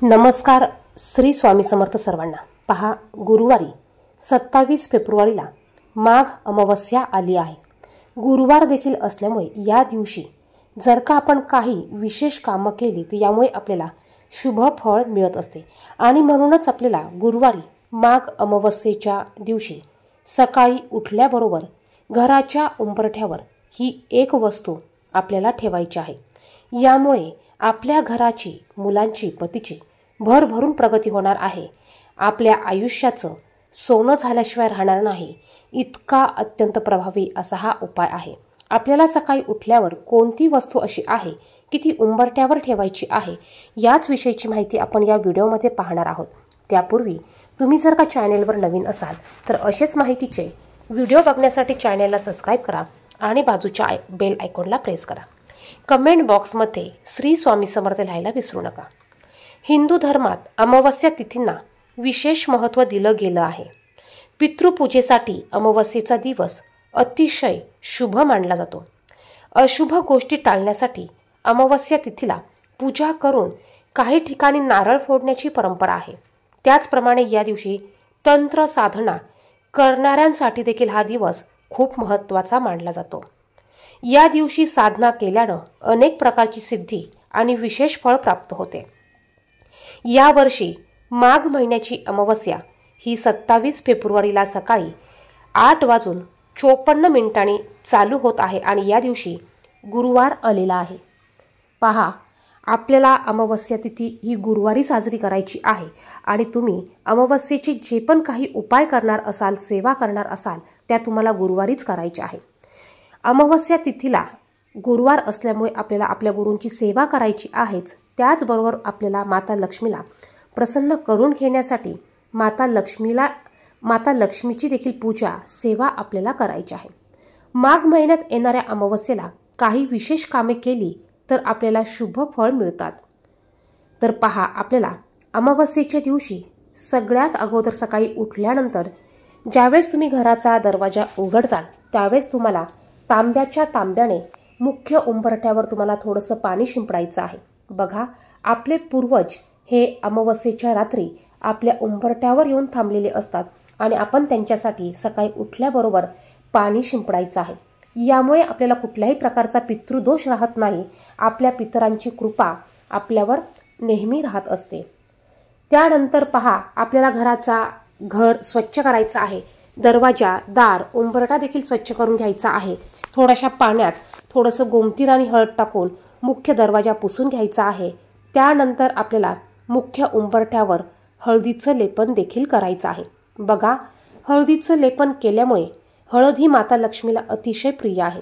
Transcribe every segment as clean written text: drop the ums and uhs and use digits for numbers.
नमस्कार. श्री स्वामी समर्थ सर्वांना. पहा, गुरुवारी 27 फेब्रुवारीला माघ अमावस्या आली आहे. गुरुवार देखील असल्यामुळे या दिवशी जर का आपण काही विशेष कामं केली तर यामुळे आपल्याला शुभ फळ मिळत असते. आणि म्हणूनच आपल्याला गुरुवारी माघ अमावस्येच्या दिवशी सकाळी उठल्याबरोबर घराच्या उंबरठ्यावर ही एक वस्तू आपल्याला ठेवायची आहे. यामुळे आपल्या घराची, मुलांची, पतीची भरभरून प्रगती होणार आहे. आपल्या आयुष्याचं सोनं झाल्याशिवाय राहणार नाही, इतका अत्यंत प्रभावी असा हा उपाय आहे. आपल्याला सकाळी उठल्यावर कोणती वस्तू अशी आहे की ती उंबरठ्यावर ठेवायची आहे, याच विषयीची माहिती आपण या व्हिडिओमध्ये पाहणार आहोत. त्यापूर्वी तुम्ही जर का चॅनेलवर नवीन असाल तर असेच माहितीचे व्हिडिओ बघण्यासाठी चॅनेलला सबस्क्राईब करा आणि बाजूच्या बेल आयकॉनला प्रेस करा. कमेंट बॉक्समध्ये श्री स्वामी समर्थ लिहायला विसरू नका. हिंदू धर्मात अमावस्या तिथींना विशेष महत्त्व दिलं गेलं आहे. पितृपूजेसाठी अमावस्येचा दिवस अतिशय शुभ मानला जातो. अशुभ गोष्टी टाळण्यासाठी अमावस्या तिथीला पूजा करून काही ठिकाणी नारळ फोडण्याची परंपरा आहे. त्याचप्रमाणे या दिवशी तंत्र साधना करणाऱ्यांसाठी देखील हा दिवस खूप महत्त्वाचा मानला जातो. या दिवशी साधना केल्यानं अनेक प्रकारची सिद्धी आणि विशेष फळ प्राप्त होते. यावर्षी माघ महिन्याची अमावस्या ही 27 फेब्रुवारीला सकाळी 8:54 चालू होत आहे आणि या दिवशी गुरुवार आलेला आहे. पहा, आपल्याला अमावस्या तिथी ही गुरुवारी साजरी करायची आहे आणि तुम्ही अमावस्येचे जे पण काही उपाय करणार असाल, सेवा करणार असाल, त्या तुम्हाला गुरुवारीच करायच्या आहे. अमावस्या तिथीला गुरुवार असल्यामुळे आपल्याला आपल्या गुरूंची सेवा करायची आहेच. त्याचबरोबर आपल्याला माता लक्ष्मीला प्रसन्न करून घेण्यासाठी माता लक्ष्मीची देखील पूजा, सेवा आपल्याला करायची आहे. माघ महिन्यात येणाऱ्या अमावस्येला काही विशेष कामे केली तर आपल्याला शुभ फळ मिळतात. तर पहा, आपल्याला अमावस्येच्या दिवशी सगळ्यात अगोदर सकाळी उठल्यानंतर ज्यावेळेस तुम्ही घराचा दरवाजा उघडताल त्यावेळेस तुम्हाला तांब्याने मुख्य उंबरठ्यावर तुम्हाला थोडंसं पाणी शिंपडायचं आहे. बघा, आपले पूर्वज हे अमावस्येच्या रात्री आपल्या उंबरठ्यावर येऊन थांबलेले असतात आणि आपण त्यांच्यासाठी सकाळी उठल्याबरोबर पाणी शिंपडायचं आहे. यामुळे आपल्याला कुठल्याही प्रकारचा पितृदोष राहत नाही. आपल्या पितरांची कृपा आपल्यावर नेहमी राहत असते. त्यानंतर पहा, आपल्याला घर स्वच्छ करायचं आहे. दरवाजा, दार, उंबरठा देखील स्वच्छ करून घ्यायचा आहे. थोड्याशा पाण्यात थोडंसं गोमतीर आणि हळद टाकून मुख्य दरवाजा पुसून घ्यायचा आहे. त्यानंतर आपल्याला मुख्य उंबरठ्यावर हळदीचं लेपन देखील करायचं आहे. बघा, हळदीचं लेपन केल्यामुळे हळद ही माता लक्ष्मीला अतिशय प्रिय आहे.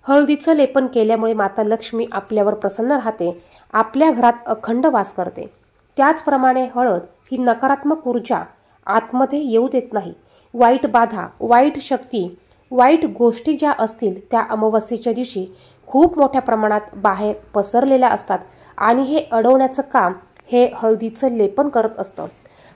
हळदीचं लेपन केल्यामुळे माता लक्ष्मी आपल्यावर प्रसन्न राहते, आपल्या घरात अखंड वास करते. त्याचप्रमाणे हळद ही नकारात्मक ऊर्जा आतमध्ये येऊ देत नाही. वाईट बाधा, वाईट शक्ती, वाईट गोष्टी ज्या असतील त्या अमावस्येच्या दिवशी खूप मोठ्या प्रमाणात बाहेर पसरलेल्या असतात आणि हे अडवण्याचं काम हे हळदीचं लेपन करत असतं.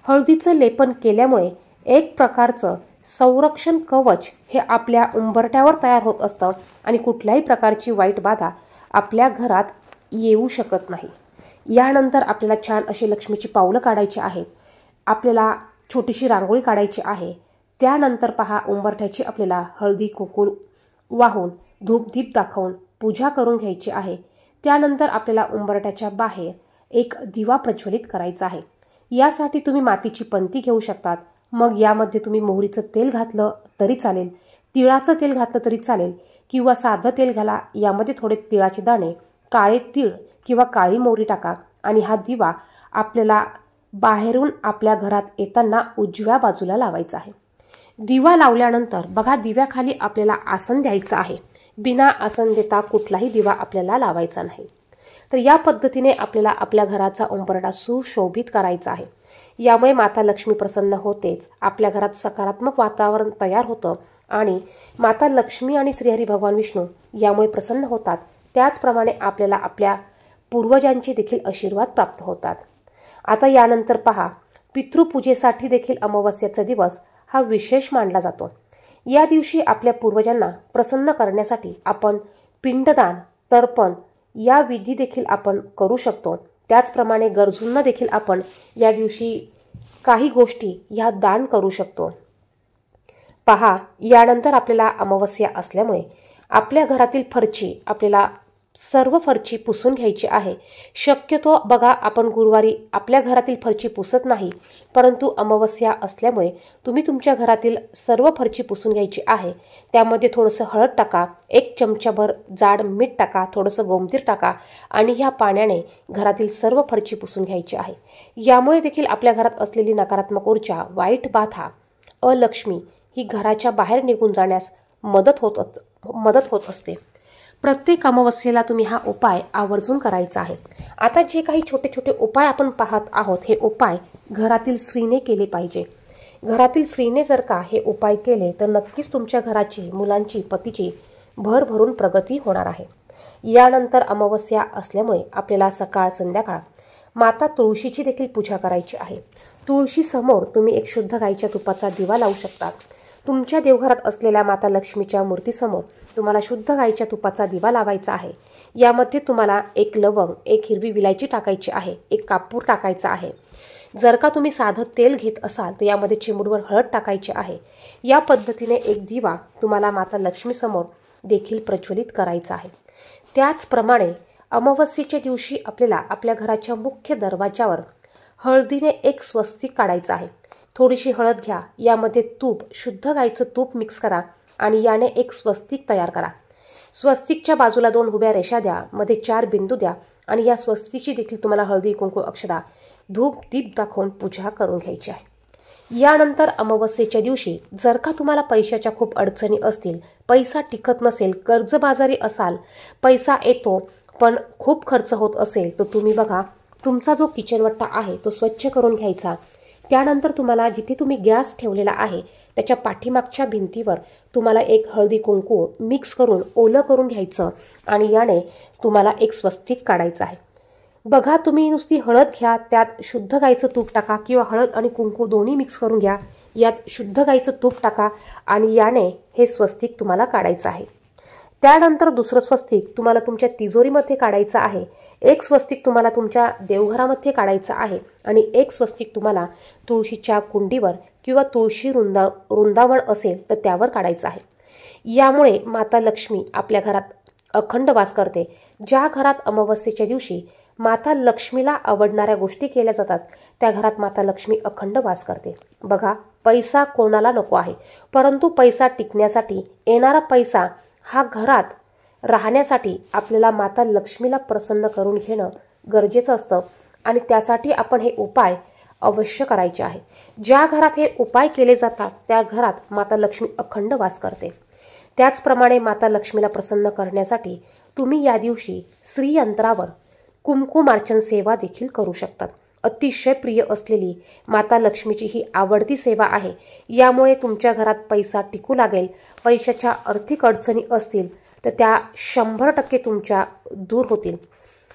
हळदीचं लेपन केल्यामुळे एक प्रकारचं संरक्षण कवच हे आपल्या उंबरठ्यावर तयार होत असतं आणि कुठल्याही प्रकारची वाईट बाधा आपल्या घरात येऊ शकत नाही. यानंतर आपल्याला छान अशी लक्ष्मीची पावलं काढायची आहेत. आपल्याला छोटीशी रांगोळी काढायची आहे. त्यानंतर पहा, उंबरठ्याची आपल्याला हळदी कुंकू वाहून धूपदीप दाखवून पूजा करून घ्यायची आहे. त्यानंतर आपल्याला उंबरठ्याच्या बाहेर एक दिवा प्रज्वलित करायचा आहे. यासाठी तुम्ही मातीची पंती घेऊ शकतात. मग यामध्ये तुम्ही मोहरीचं तेल घातलं तरी चालेल, तिळाचं तेल घातलं तरी चालेल किंवा साधं तेल घाला. यामध्ये थोडे तिळाचे दाणे, काळे तीळ किंवा काळी मोहरी टाका आणि हा दिवा आपल्याला बाहेरून आपल्या घरात येताना उजव्या बाजूला लावायचा आहे. दिवा लावल्यानंतर बघा, दिव्याखाली आपल्याला आसन द्यायचं आहे. बिना आसन देता कुठलाही दिवा आपल्याला लावायचा नाही. तर या पद्धतीने आपल्याला आपल्या घराचा उंबरठा सुशोभित करायचा आहे. यामुळे माता लक्ष्मी प्रसन्न होतेच, आपल्या घरात सकारात्मक वातावरण तयार होतं आणि माता लक्ष्मी आणि श्रीहरी भगवान विष्णू यामुळे प्रसन्न होतात. त्याचप्रमाणे आपल्याला आपल्या पूर्वजांचे देखील आशीर्वाद प्राप्त होतात. आता यानंतर पहा, पितृपूजेसाठी देखील अमावस्येचा दिवस हा विशेष मानला जातो. या दिवशी आपल्या पूर्वजांना प्रसन्न करण्यासाठी आपण पिंडदान, तर्पण या विधी देखील आपण करू शकतो. त्याचप्रमाणे गरजूंना देखील आपण या दिवशी काही गोष्टी ह्या दान करू शकतो। पहा, यानंतर आपल्याला अमावस्या असल्यामुळे आपल्या घरातील फरची आपल्याला सर्व फरची पुसून घ्यायची आहे। शक्यतो बघा, आपण गुरुवारी आपल्या घरातील फरची पुसत नाही, परंतु अमावस्या असल्यामुळे तुम्ही तुमच्या घरातील सर्व फरची पुसून घ्यायची आहे। त्यामध्ये थोडंसं हळद टाका, 1 चमचाभर जाड मीठ टाका, थोडंसं गोमतीर टाका आणि ह्या पाण्याने घरातील सर्व फरची पुसून घ्यायची आहे। यामुळे देखील आपल्या घरात असलेली नकारात्मक ऊर्जा, वाईट बाधा, अलक्ष्मी ही घराच्या बाहेर निघून जाण्यास मदत होत असते। प्रत्येक अमावस्येला तुम्ही हा उपाय आवर्जून करायचा आहे। आता जे काही छोटे छोटे उपाय आपण पाहत आहोत, हे उपाय घरातील स्त्रीने केले पाहिजे। घरातील स्त्रीने जर का हे उपाय केले तर नक्कीच तुमच्या घराची, मुलांची, पतीची भरभरून प्रगती होणार आहे। यानंतर अमावस्या असल्यामुळे आपल्याला सकाळ संध्याकाळ माता तुळशीची देखील पूजा करायची आहे। तुळशी समोर तुम्ही एक शुद्ध गाईच्या तुपाचा दिवा लावू शकता। तुमच्या देवघरात असलेल्या माता लक्ष्मीच्या मूर्तीसमोर तुम्हाला शुद्ध गाईच्या तुपाचा दिवा लावायचा आहे। यामध्ये तुम्हाला 1 लवंग, 1 हिरवी विलायची टाकायची आहे, 1 कापूर टाकायचा आहे। जर का तुम्ही साधं तेल घेत असाल तर यामध्ये चिमूटभर हळद टाकायची आहे। या पद्धतीने एक दिवा तुम्हाला माता लक्ष्मीसमोर देखील प्रज्वलित करायचा आहे। त्याचप्रमाणे अमावस्येच्या दिवशी आपल्याला आपल्या घराच्या मुख्य दरवाजावर हळदीने एक स्वस्तिक काढायचं आहे। थोडीशी हळद घ्या, यामध्ये तूप, शुद्ध गाईचं तूप मिक्स करा आणि याने एक स्वस्तिक तयार करा। स्वस्तिकच्या बाजूला 2 उभ्या रेषा द्या, मध्ये 4 बिंदू द्या आणि या स्वस्तिकची देखील तुम्हाला हळदी, कुंकू, अक्षता, धूप, दीप दाखवून पूजा करून घ्यायची आहे। यानंतर अमावस्येच्या दिवशी जर का तुम्हाला पैशाच्या खूप अडचणी असतील, पैसा टिकत नसेल, कर्जबाजारी असाल, पैसा येतो पण खूप खर्च होत असेल, तर तुम्ही बघा, तुमचा जो किचन वट्टा आहे तो स्वच्छ करून घ्यायचा। त्यानंतर तुम्हाला जिथे तुम्ही गॅस ठेवलेला आहे त्याच्या पाठीमागच्या भिंतीवर तुम्हाला एक हळदी कुंकू मिक्स करून ओलं करून घ्यायचं आणि याने तुम्हाला एक स्वस्तिक काढायचं आहे। बघा, तुम्ही नुसती हळद घ्या, त्यात शुद्ध गाईचं तूप टाका किंवा हळद आणि कुंकू दोन्ही मिक्स करून घ्या, यात शुद्ध गाईचं तूप टाका आणि याने हे स्वस्तिक तुम्हाला काढायचं आहे। त्यानंतर दुसरं स्वस्तिक तुम्हाला तुमच्या तिजोरीमध्ये काढायचं आहे, 1 स्वस्तिक तुम्हाला तुमच्या देवघरामध्ये काढायचं आहे आणि 1 स्वस्तिक तुम्हाला तुळशीच्या कुंडीवर किंवा तुळशी वृंदावन असेल तर त्यावर काढायचं आहे। यामुळे माता लक्ष्मी आपल्या घरात अखंड वास करते। ज्या घरात अमावस्येच्या दिवशी माता लक्ष्मीला आवडणाऱ्या गोष्टी केल्या जातात त्या घरात माता लक्ष्मी अखंड वास करते। बघा, पैसा कोणाला नको आहे, परंतु पैसा टिकण्यासाठी, येणारा पैसा हा घरात राहण्यासाठी आपल्याला माता लक्ष्मीला प्रसन्न करून घेणं गरजेचं असतं आणि त्यासाठी आपण हे उपाय अवश्य करायचे आहे। ज्या घरात हे उपाय केले जातात त्या घरात माता लक्ष्मी अखंड वास करते। त्याचप्रमाणे माता लक्ष्मीला प्रसन्न करण्यासाठी तुम्ही या दिवशी श्रीयंत्रावर कुमकुमार्चन सेवा देखील करू शकतात। अतिशय प्रिय असलेली माता लक्ष्मीची ही आवडती सेवा आहे। यामुळे तुमच्या घरात पैसा टिकू लागेल। पैशाच्या आर्थिक अडचणी असतील तर त्या 100% तुमच्या दूर होतील।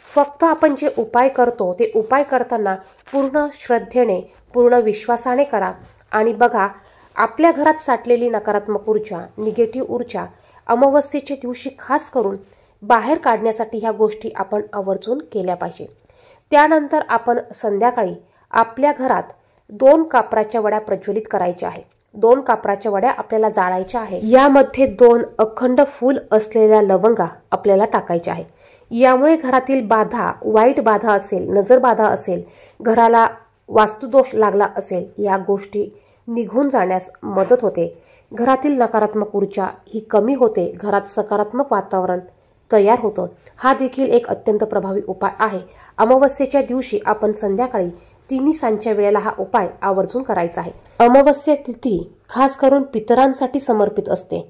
फक्त आपण जे उपाय करतो ते उपाय करताना पूर्ण श्रद्धेने, पूर्ण विश्वासाने करा आणि बघा, आपल्या घरात साठलेली नकारात्मक ऊर्जा, निगेटिव्ह ऊर्जा अमावस्येच्या दिवशी खास करून बाहेर काढण्यासाठी ह्या गोष्टी आपण आवर्जून केल्या पाहिजे। त्यानंतर आपण संध्याकाळी आपल्या घरात 2 कापराच्या वड्या प्रज्वलित करायच्या आहे। 2 कापराच्या वड्या आपल्याला जाळायच्या आहे। यामध्ये 2 अखंड फूल असलेल्या लवंगा आपल्याला टाकायच्या आहे। यामुळे घरातील बाधा, वाईट बाधा असेल, नजर बाधा असेल, घराला वास्तुदोष लागला असेल, या गोष्टी निघून जाण्यास मदत होते। घरातील नकारात्मक ऊर्जा ही कमी होते, घरात सकारात्मक वातावरण तयार होतं। हा देखील एक अत्यंत प्रभावी उपाय आहे। अमावस्येच्या दिवशी आपण संध्याकाळी 3 सांजच्या वेळेला हा उपाय आवर्जून करायचा आहे। अमावस्या तिथी खास करून पितरांसाठी समर्पित असते,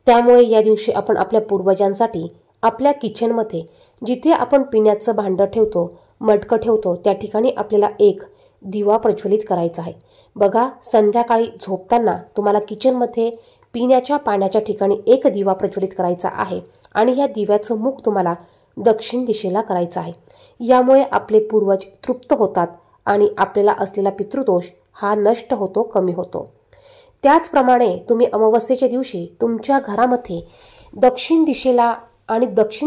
त्यामुळे या दिवशी आपण आपल्या पूर्वजांसाठी आपल्या किचनमध्ये जिथे आपण पिण्याचं भांडं ठेवतो, मटकं ठेवतो, त्या ठिकाणी आपल्याला एक दिवा प्रज्वलित करायचा आहे। बघा, संध्याकाळी झोपताना तुम्हाला किचनमध्ये पिण्याच्या पाण्याच्या ठिकाणी एक दिवा प्रज्वलित करायचा आहे आणि या दिव्याचं मुख तुम्हाला दक्षिण दिशेला करायचं आहे। यामुळे आपले पूर्वज तृप्त होतात आणि आपल्याला असलेला पितृदोष हा नष्ट होतो, कमी होतो। त्याचप्रमाणे तुम्ही अमावस्येच्या दिवशी तुमच्या घरामध्ये दक्षिण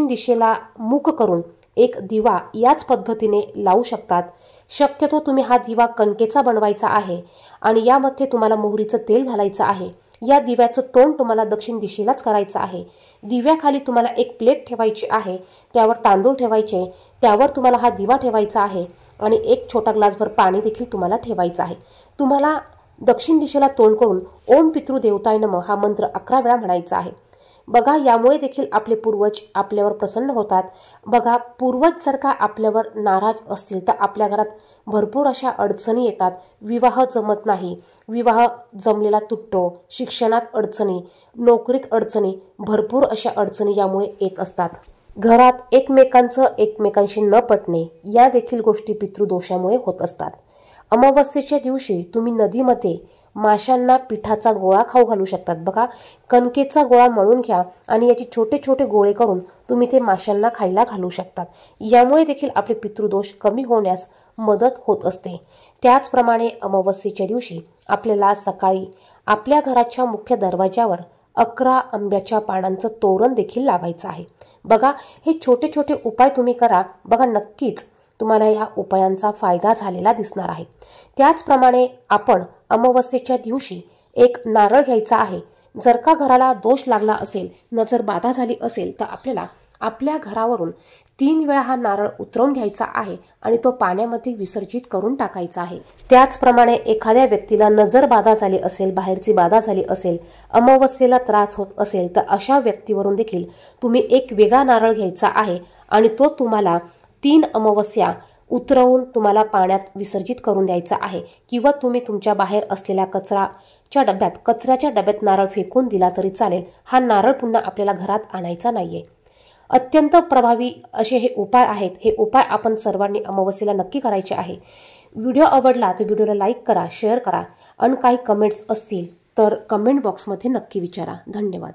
दिशेला मुख करून एक दिवा याच पद्धतीने लावू शकतात। शक्यतो तुम्ही हा दिवा कणकेचा बनवायचा आहे आणि यामध्ये तुम्हाला मोहरीचं तेल घालायचं आहे। या दिव्याचं तोंड तुम्हाला दक्षिण दिशेलाच करायचं आहे। दिव्याखाली तुम्हाला एक प्लेट ठेवायची आहे, त्यावर तांदूळ ठेवायचे, त्यावर तुम्हाला हा दिवा ठेवायचा आहे आणि एक छोटा ग्लासभर पाणी देखील तुम्हाला ठेवायचं आहे। तुम्हाला दक्षिण दिशेला तोंड करून ओम पितृदेवताय नमः हा मंत्र 11 वेळा म्हणायचा आहे। बघा, यामुळे देखील आपले पूर्वज आपल्यावर प्रसन्न होतात। बघा, पूर्वज जर का आपल्यावर नाराज असतील तर आपल्या घरात भरपूर अशा अडचणी येतात। विवाह जमत नाही, विवाह जमलेला तुटतो, शिक्षणात अडचणी, नोकरीत अडचणी, भरपूर अशा अडचणी यामुळे येत असतात। घरात एकमेकांशी न पटणे या देखील गोष्टी पितृदोषामुळे होत असतात। अमावस्येच्या दिवशी तुम्ही नदीमध्ये माशांना पिठाचा गोळा खाऊ घालू शकतात। बघा, कणकेचा गोळा मळून घ्या आणि याचे छोटे छोटे गोळे करून तुम्ही ते माशांना खायला घालू शकतात। यामुळे देखील आपले पितृदोष कमी होण्यास मदत होत असते। त्याचप्रमाणे अमावस्येच्या दिवशी आपल्याला सकाळी आपल्या घराच्या मुख्य दरवाजावर 11 आंब्याच्या पानांचं तोरण देखील लावायचं आहे। बघा, हे छोटे छोटे उपाय तुम्ही करा, बघा नक्कीच तुम्हाला या उपायांचा फायदा झालेला दिसणार आहे। त्याचप्रमाणे आपण अमावस्येच्या दिवशी एक नारळ घ्यायचा आहे। जर का घराला दोष लागला असेल, नजर बाधा झाली असेल तर आपल्याला आपल्या घरावरून 3 वेळा हा नारळ उतरवून घ्यायचा आहे आणि तो पाण्यामध्ये विसर्जित करून टाकायचा आहे। त्याचप्रमाणे एखाद्या व्यक्तीला नजर बाधा झाली असेल, बाहेरची बाधा झाली असेल, अमावस्येला त्रास होत असेल तर अशा व्यक्तीवरून देखील तुम्ही एक वेगळा नारळ घ्यायचा आहे आणि तो तुम्हाला 3 अमावस्या उतरवून तुम्हाला पाण्यात विसर्जित करून द्यायचा आहे। किंवा तुम्ही तुमच्या बाहेर असलेल्या कचऱ्याच्या डब्यात नारळ फेकून दिला तरी चालेल। हा नारळ पुन्हा आपल्याला घरात आणायचा नाहीये। अत्यंत प्रभावी असे हे उपाय आहेत। हे उपाय आपण सर्वांनी अमावस्येला नक्की करायचे आहे। व्हिडिओ आवडला तर व्हिडिओला लाईक करा, शेअर करा आणि काही कमेंट्स असतील तर कमेंट बॉक्समध्ये नक्की विचारा। धन्यवाद।